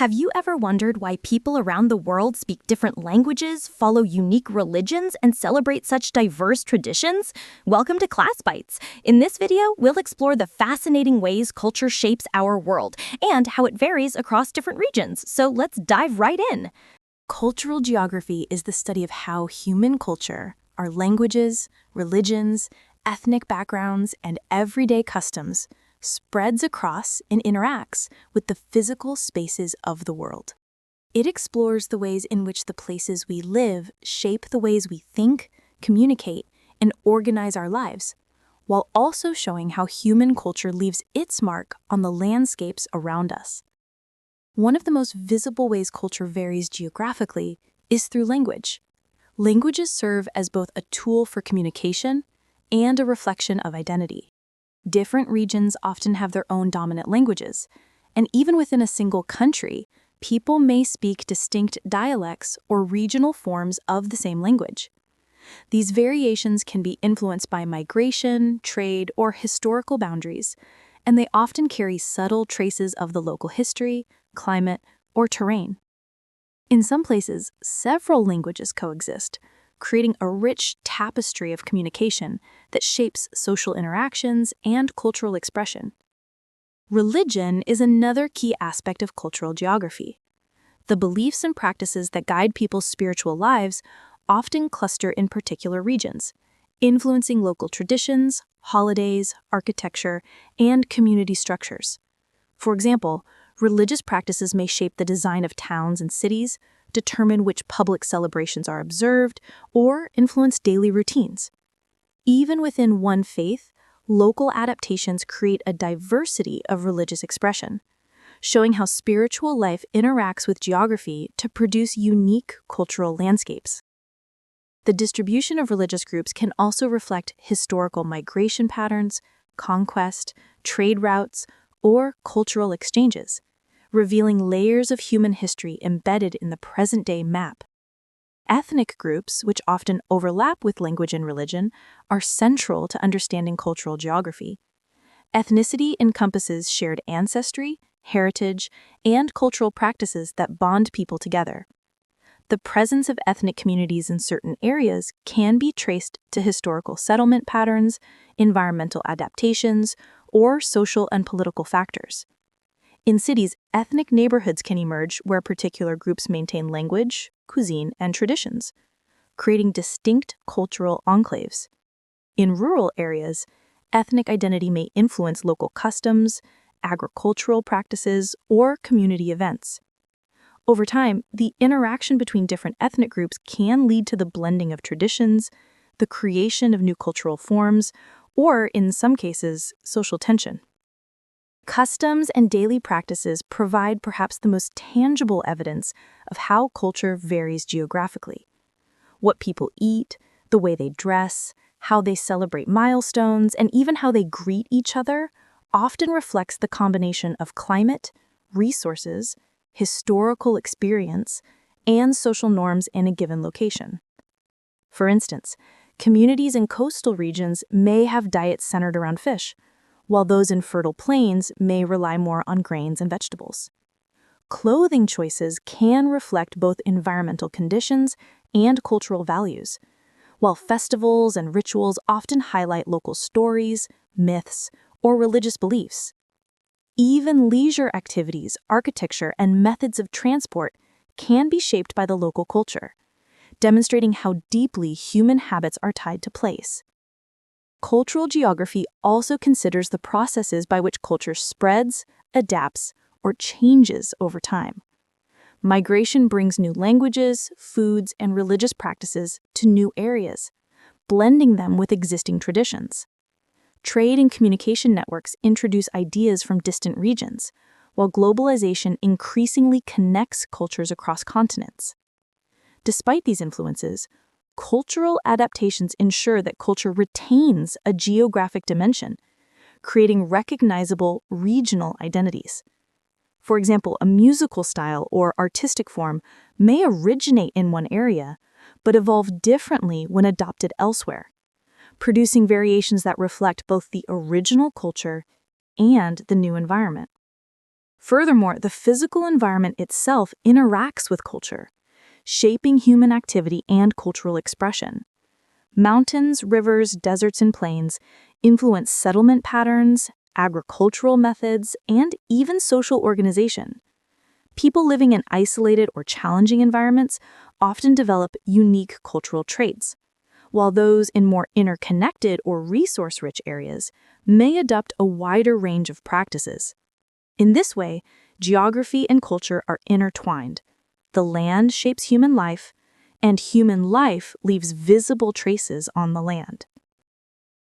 Have you ever wondered why people around the world speak different languages, follow unique religions, and celebrate such diverse traditions? Welcome to Class Bites. In this video, we'll explore the fascinating ways culture shapes our world and how it varies across different regions. So let's dive right in. Cultural geography is the study of how human culture, our languages, religions, ethnic backgrounds, and everyday customs spreads across and interacts with the physical spaces of the world. It explores the ways in which the places we live shape the ways we think, communicate, and organize our lives, while also showing how human culture leaves its mark on the landscapes around us. One of the most visible ways culture varies geographically is through language. Languages serve as both a tool for communication and a reflection of identity. Different regions often have their own dominant languages, and even within a single country, people may speak distinct dialects or regional forms of the same language. These variations can be influenced by migration, trade, or historical boundaries, and they often carry subtle traces of the local history, climate, or terrain. In some places, several languages coexist, creating a rich tapestry of communication that shapes social interactions and cultural expression. Religion is another key aspect of cultural geography. The beliefs and practices that guide people's spiritual lives often cluster in particular regions, influencing local traditions, holidays, architecture, and community structures. For example, religious practices may shape the design of towns and cities, determine which public celebrations are observed, or influence daily routines. Even within one faith, local adaptations create a diversity of religious expression, showing how spiritual life interacts with geography to produce unique cultural landscapes. The distribution of religious groups can also reflect historical migration patterns, conquest, trade routes, or cultural exchanges, revealing layers of human history embedded in the present-day map. Ethnic groups, which often overlap with language and religion, are central to understanding cultural geography. Ethnicity encompasses shared ancestry, heritage, and cultural practices that bond people together. The presence of ethnic communities in certain areas can be traced to historical settlement patterns, environmental adaptations, or social and political factors. In cities, ethnic neighborhoods can emerge where particular groups maintain language, cuisine, and traditions, creating distinct cultural enclaves. In rural areas, ethnic identity may influence local customs, agricultural practices, or community events. Over time, the interaction between different ethnic groups can lead to the blending of traditions, the creation of new cultural forms, or, in some cases, social tension. Customs and daily practices provide perhaps the most tangible evidence of how culture varies geographically. What people eat, the way they dress, how they celebrate milestones, and even how they greet each other often reflects the combination of climate, resources, historical experience, and social norms in a given location. For instance, communities in coastal regions may have diets centered around fish, while those in fertile plains may rely more on grains and vegetables. Clothing choices can reflect both environmental conditions and cultural values, while festivals and rituals often highlight local stories, myths, or religious beliefs. Even leisure activities, architecture, and methods of transport can be shaped by the local culture, demonstrating how deeply human habits are tied to place. Cultural geography also considers the processes by which culture spreads, adapts, or changes over time. Migration brings new languages, foods, and religious practices to new areas, blending them with existing traditions. Trade and communication networks introduce ideas from distant regions, while globalization increasingly connects cultures across continents. Despite these influences, cultural adaptations ensure that culture retains a geographic dimension, creating recognizable regional identities. For example, a musical style or artistic form may originate in one area, but evolve differently when adopted elsewhere, producing variations that reflect both the original culture and the new environment. Furthermore, the physical environment itself interacts with culture, shaping human activity and cultural expression. Mountains, rivers, deserts, and plains influence settlement patterns, agricultural methods, and even social organization. People living in isolated or challenging environments often develop unique cultural traits, while those in more interconnected or resource-rich areas may adopt a wider range of practices. In this way, geography and culture are intertwined. The land shapes human life, and human life leaves visible traces on the land.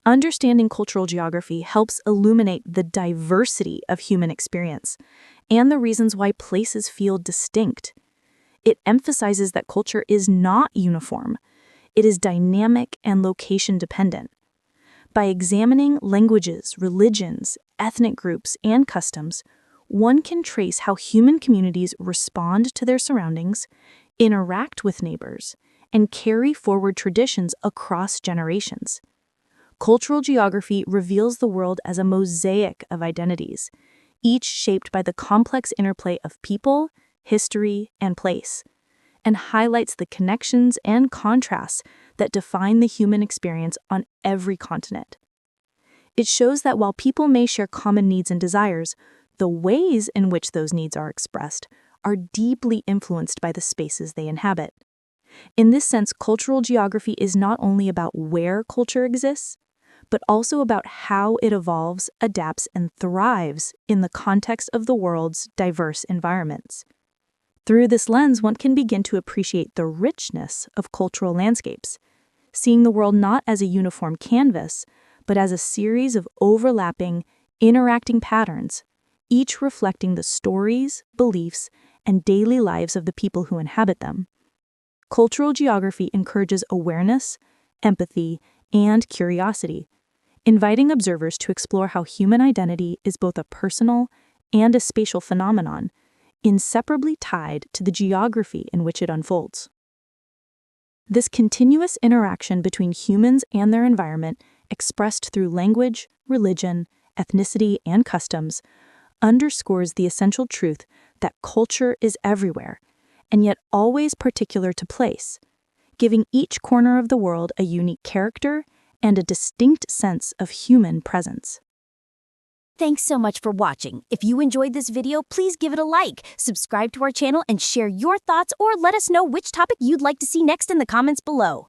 Understanding cultural geography helps illuminate the diversity of human experience and the reasons why places feel distinct. It emphasizes that culture is not uniform. It is dynamic and location-dependent. By examining languages, religions, ethnic groups, and customs, one can trace how human communities respond to their surroundings, interact with neighbors, and carry forward traditions across generations. Cultural geography reveals the world as a mosaic of identities, each shaped by the complex interplay of people, history, and place, and highlights the connections and contrasts that define the human experience on every continent. It shows that while people may share common needs and desires, the ways in which those needs are expressed are deeply influenced by the spaces they inhabit. In this sense, cultural geography is not only about where culture exists, but also about how it evolves, adapts, and thrives in the context of the world's diverse environments. Through this lens, one can begin to appreciate the richness of cultural landscapes, seeing the world not as a uniform canvas, but as a series of overlapping, interacting patterns, each reflecting the stories, beliefs, and daily lives of the people who inhabit them. Cultural geography encourages awareness, empathy, and curiosity, inviting observers to explore how human identity is both a personal and a spatial phenomenon, inseparably tied to the geography in which it unfolds. This continuous interaction between humans and their environment, expressed through language, religion, ethnicity, and customs, underscores the essential truth that culture is everywhere, and yet always particular to place, giving each corner of the world a unique character and a distinct sense of human presence. Thanks so much for watching. If you enjoyed this video, please give it a like, subscribe to our channel, and share your thoughts, or let us know which topic you'd like to see next in the comments below.